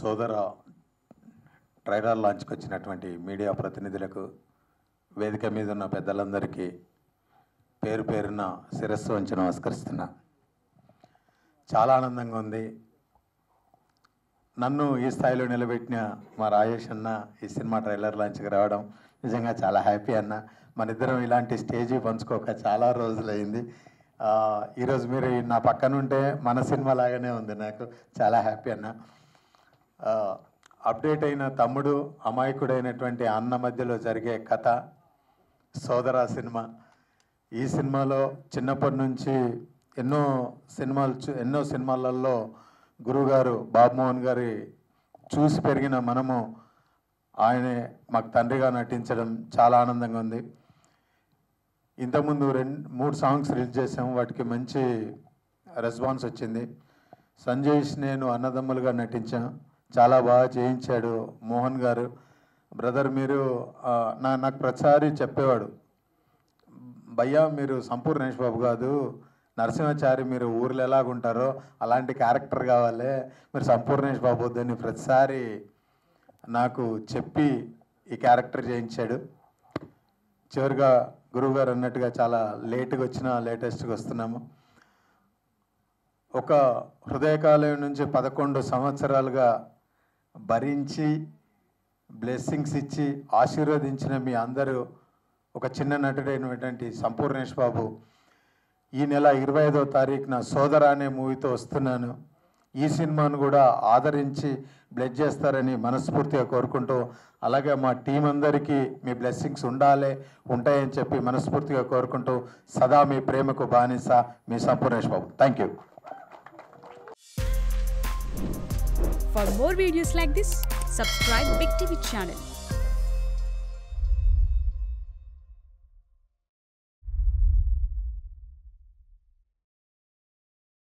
సోదర ట్రైలర్ లాంచ్కి వచ్చినటువంటి మీడియా ప్రతినిధులకు, వేదిక మీద ఉన్న పెద్దలందరికీ పేరు పేరున శిరస్సు వంచి నమస్కరిస్తున్నా. చాలా ఆనందంగా ఉంది. నన్ను ఈ స్థాయిలో నిలబెట్టిన మా రాజేష్ అన్న ఈ సినిమా ట్రైలర్ లాంచ్కి రావడం నిజంగా చాలా హ్యాపీ అన్న. మన ఇద్దరం ఇలాంటి స్టేజీ పంచుకోక చాలా రోజులైంది. ఈరోజు మీరు నా పక్కన ఉంటే మన సినిమా లాగానే ఉంది. నాకు చాలా హ్యాపీ అన్న. అప్డేట్ అయిన తమ్ముడు, అమాయకుడైనటువంటి అన్న మధ్యలో జరిగే కథ సోదర సినిమా. ఈ సినిమాలో చిన్నప్పటి నుంచి ఎన్నో సినిమాలలో గురువుగారు బాబుమోహన్ గారి చూసి పెరిగిన మనము ఆయనే మాకు తండ్రిగా నటించడం చాలా ఆనందంగా ఉంది. ఇంతకుముందు 2-3 సాంగ్స్ రిలీజ్ చేసాము, వాటికి మంచి రెస్పాన్స్ వచ్చింది. సంజయ్స్ నేను అన్నదమ్ములుగా నటించాం, చాలా బాగా చేయించాడు మోహన్ గారు. బ్రదర్ మీరు నాకు ప్రతిసారి చెప్పేవాడు, భయ్యా మీరు సంపూర్ణేష్ బాబు కాదు, నరసింహాచారి మీరు ఊర్లో ఎలాగుంటారో అలాంటి క్యారెక్టర్ కావాలి, మీరు సంపూర్ణేష్ బాబు వద్దని ప్రతిసారి నాకు చెప్పి ఈ క్యారెక్టర్ చేయించాడు. చివరిగా గురువుగారు అన్నట్టుగా చాలా లేట్గా వచ్చినా లేటెస్ట్గా వస్తున్నాము. ఒక హృదయకాలయం నుంచి 11 సంవత్సరాలుగా భరించి బ్లెస్సింగ్స్ ఇచ్చి ఆశీర్వదించిన మీ అందరూ ఒక చిన్న నటుడైనటువంటి సంపూర్ణేష్ బాబు ఈ నెల 25వ తారీఖున సోదర అనే మూవీతో వస్తున్నాను. ఈ సినిమాను కూడా ఆదరించి బ్లెస్ చేస్తారని మనస్ఫూర్తిగా కోరుకుంటూ, అలాగే మా టీం అందరికీ మీ బ్లెస్సింగ్స్ ఉంటాయని చెప్పి మనస్ఫూర్తిగా కోరుకుంటూ, సదా మీ ప్రేమకు బానిస మీ Sampoornesh Babu. Thank you. For more videos like this, subscribe Big TV channel.